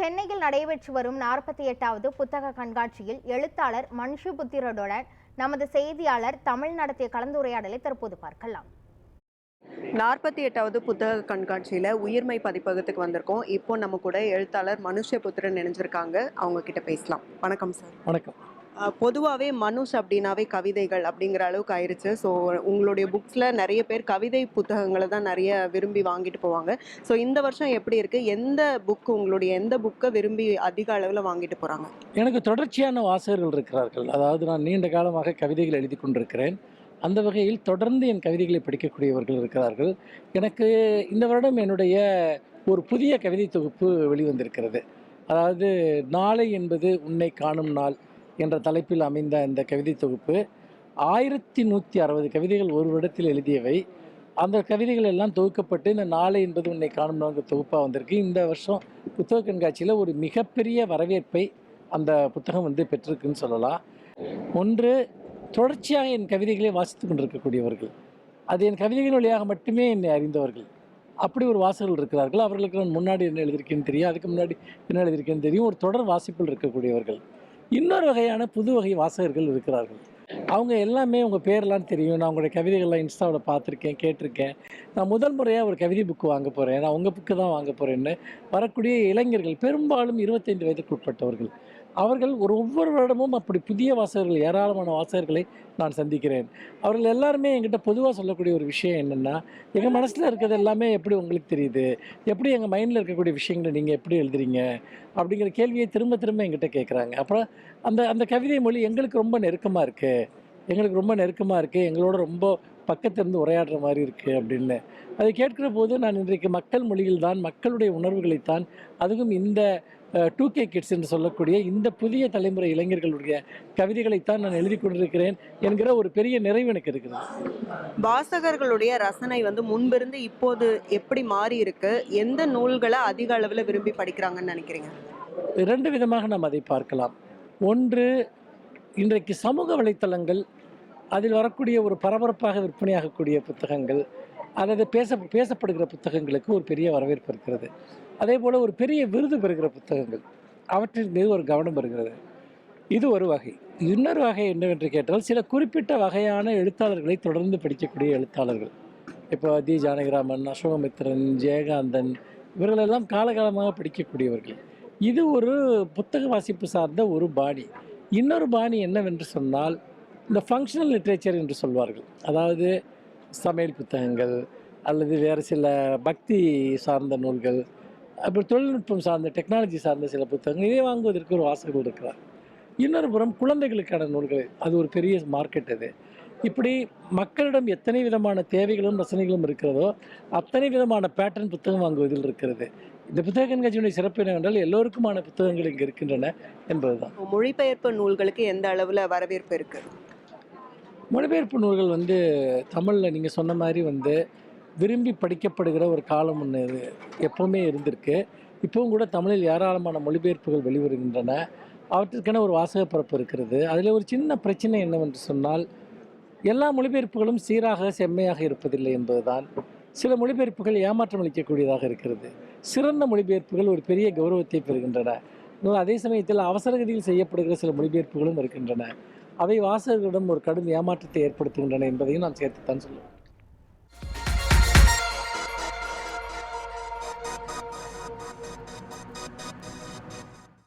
சென்னையில் நடைபெற்று வரும் 48வது புத்தக கண்காட்சியில் எழுத்தாளர் மனுஷபுத்திரருடன் நமது செய்தியாளர் தமிழ் நடத்திய கலந்துரையாடலை தற்போது பார்க்கலாம். 48வது புத்தக கண்காட்சியில் உயிர்மை பதிப்பகத்துக்கு வந்திருக்கோம். இப்போ நம்ம கூட எழுத்தாளர் மனுஷபுத்திரன் நினைஞ்சிருக்காங்க. அவங்க கிட்ட பேசலாம். வணக்கம் சார். வணக்கம். பொதுவாகவே மனுஷ் அப்படின்னாவே கவிதைகள் அப்படிங்கிற அளவுக்கு ஆயிடுச்சு. ஸோ உங்களுடைய புக்ஸில் நிறைய பேர் கவிதை புத்தகங்களை தான் நிறைய விரும்பி வாங்கிட்டு போவாங்க. ஸோ இந்த வருஷம் எப்படி இருக்குது? எந்த புக்கை விரும்பி அதிக அளவில் வாங்கிட்டு போகிறாங்க? எனக்கு தொடர்ச்சியான வாசகர்கள் இருக்கிறார்கள். அதாவது நான் நீண்ட காலமாக கவிதைகள் எழுதி கொண்டிருக்கிறேன். அந்த வகையில் தொடர்ந்து என் கவிதைகளை படிக்கக்கூடியவர்கள் இருக்கிறார்கள். எனக்கு இந்த வருடம் என்னுடைய ஒரு புதிய கவிதை தொகுப்பு வெளிவந்திருக்கிறது. அதாவது நாளை என்பது உன்னை காணும் நாள் என்ற தலைப்பில் அமைந்த இந்த கவிதை தொகுப்பு 1160 கவிதைகள் ஒரு வருடத்தில் எழுதியவை. அந்த கவிதைகள் எல்லாம் தொகுக்கப்பட்டு இந்த நாளை என்பது உன்னை காணும் நாள் தொகுப்பாக வந்திருக்கு. இந்த வருஷம் புத்தக கண்காட்சியில் ஒரு மிகப்பெரிய வரவேற்பை அந்த புத்தகம் பெற்றிருக்குன்னு சொல்லலாம். ஒன்று, தொடர்ச்சியாக என் கவிதைகளை வாசித்து கொண்டிருக்கக்கூடியவர்கள், அது என் கவிதைகள் வழியாக மட்டுமே என்னை அறிந்தவர்கள், அப்படி ஒரு வாசகர்கள் இருக்கிறார்கள். அவர்களுக்கு நான் முன்னாடி என்ன எழுதியிருக்கேன்னு தெரியும், அதுக்கு முன்னாடி என்ன எழுதியிருக்கேன்னு தெரியும். ஒரு தொடர் வாசிப்பில் இருக்கக்கூடியவர்கள். இன்னொரு வகையான புது வகை வாசகர்கள் இருக்கிறார்கள். அவங்க எல்லாமே உங்கள் பேரெலாம் தெரியும், நான் உங்களுடைய கவிதைகள்லாம் இன்ஸ்டாவில் பார்த்துருக்கேன், கேட்டிருக்கேன், நான் முதல் முறையாக ஒரு கவிதை புக்கு வாங்க போகிறேன், நான் உங்கள் புக்கு தான் வாங்க போகிறேன்னு வரக்கூடிய இளைஞர்கள், பெரும்பாலும் 25 வயதுக்கு உட்பட்டவர்கள். அவர்கள் ஒவ்வொரு வருடமும் அப்படி புதிய வாசகர்கள், ஏராளமான வாசகர்களை நான் சந்திக்கிறேன். அவர்கள் எல்லாருமே என்கிட்ட பொதுவாக சொல்லக்கூடிய ஒரு விஷயம் என்னென்னா, எங்கள் மனசில் இருக்கிறது எல்லாமே எப்படி உங்களுக்கு தெரியுது, எப்படி எங்கள் மைண்டில் இருக்கக்கூடிய விஷயங்களை நீங்கள் எப்படி எழுதுறீங்க அப்படிங்கிற கேள்வியை திரும்ப திரும்ப என்கிட்ட கேட்குறாங்க. அப்புறம் அந்த கவிதை மொழி எங்களுக்கு ரொம்ப நெருக்கமாக இருக்குது, எங்களோட ரொம்ப பக்கத்திலிருந்து உரையாடுற மாதிரி இருக்குது அப்படின்னு. அதை கேட்குற போது நான் இன்றைக்கு மக்கள் மொழியில் தான், மக்களுடைய உணர்வுகளைத்தான், அதுவும் இந்த 2K கிட்ஸ் என்று சொல்லக்கூடிய இந்த புதிய தலைமுறை இளைஞர்களுடைய கவிதைகளைத்தான் நான் எழுதி கொண்டிருக்கிறேன் என்கிற ஒரு பெரிய நிறைவு எனக்கு இருக்கிறது. வாசகர்களுடைய ரசனை முன்பிருந்து இப்போது எப்படி மாறி இருக்கு? எந்த நூல்களை அதிக அளவில் விரும்பி படிக்கிறாங்கன்னு நினைக்கிறீங்க? 2 விதமாக நாம் அதை பார்க்கலாம். ஒன்று, இன்றைக்கு சமூக வலைத்தளங்கள், அதில் வரக்கூடிய ஒரு பரபரப்பாக விற்பனையாகக்கூடிய புத்தகங்கள், அல்லது பேசப்படுகிற புத்தகங்களுக்கு ஒரு பெரிய வரவேற்பு இருக்கிறது. அதே போல் ஒரு பெரிய விருது பெறுகிற புத்தகங்கள், அவற்றின் மீது ஒரு கவனம் வருகிறது. இது ஒரு வகை. இன்னொரு வகை என்னவென்று கேட்டால், சில குறிப்பிட்ட வகையான எழுத்தாளர்களை தொடர்ந்து படிக்கக்கூடிய எழுத்தாளர்கள், இப்போ தி ஜானகிராமன், அசோகமித்திரன், ஜெயகாந்தன், இவர்களெல்லாம் காலகாலமாக படிக்கக்கூடியவர்கள். இது ஒரு புத்தக வாசிப்பு சார்ந்த ஒரு பாணி. இன்னொரு பாணி என்னவென்று சொன்னால், இந்த ஃபங்க்ஷனல் லிட்ரேச்சர் என்று சொல்வார்கள். அதாவது சமையல் புத்தகங்கள் அல்லது வேறு சில பக்தி சார்ந்த நூல்கள், அப்புறம் தொழில்நுட்பம் சார்ந்த, டெக்னாலஜி சார்ந்த சில புத்தகங்கள், இதை வாங்குவதற்கு ஒரு வாசகர்கள் இருக்கிறார். இன்னொரு புறம் குழந்தைகளுக்கான நூல்கள், அது ஒரு பெரிய மார்க்கெட். அது இப்படி மக்களிடம் எத்தனை விதமான தேவைகளும் ரசனைகளும் இருக்கிறதோ அத்தனை விதமான பேட்டர்ன் புத்தகம் வாங்குவதில் இருக்கிறது. இந்த புத்தக கண்காட்சியுடைய சிறப்பு என்னவென்றால், எல்லோருக்குமான புத்தகங்கள் இங்கே இருக்கின்றன என்பதுதான். மொழிபெயர்ப்பு நூல்களுக்கு எந்த அளவில் வரவேற்பு இருக்குது? மொழிபெயர்ப்பு நூல்கள் தமிழில் நீங்கள் சொன்ன மாதிரி விரும்பி படிக்கப்படுகிற ஒரு காலம் ஒன்று எப்போவுமே இருந்திருக்கு. இப்போவும் கூட தமிழில் ஏராளமான மொழிபெயர்ப்புகள் வெளிவருகின்றன. அவற்றிற்கான ஒரு வாசக பரப்பு இருக்கிறது. அதில் ஒரு சின்ன பிரச்சனை என்னவென்று சொன்னால், எல்லா மொழிபெயர்ப்புகளும் சீராக செம்மையாக இருப்பதில்லை என்பதுதான். சில மொழிபெயர்ப்புகள் ஏமாற்றம் அளிக்கக்கூடியதாக இருக்கிறது. சிறந்த மொழிபெயர்ப்புகள் ஒரு பெரிய கௌரவத்தை பெறுகின்றன. அதே சமயத்தில் அவசரகதியில் செய்யப்படுகிற சில மொழிபெயர்ப்புகளும் இருக்கின்றன. அவை வாசகர்களிடம் ஒரு கடும் ஏமாற்றத்தை ஏற்படுத்துகின்றன என்பதையும் நான் சேர்த்துத்தான் சொல்லுவேன்.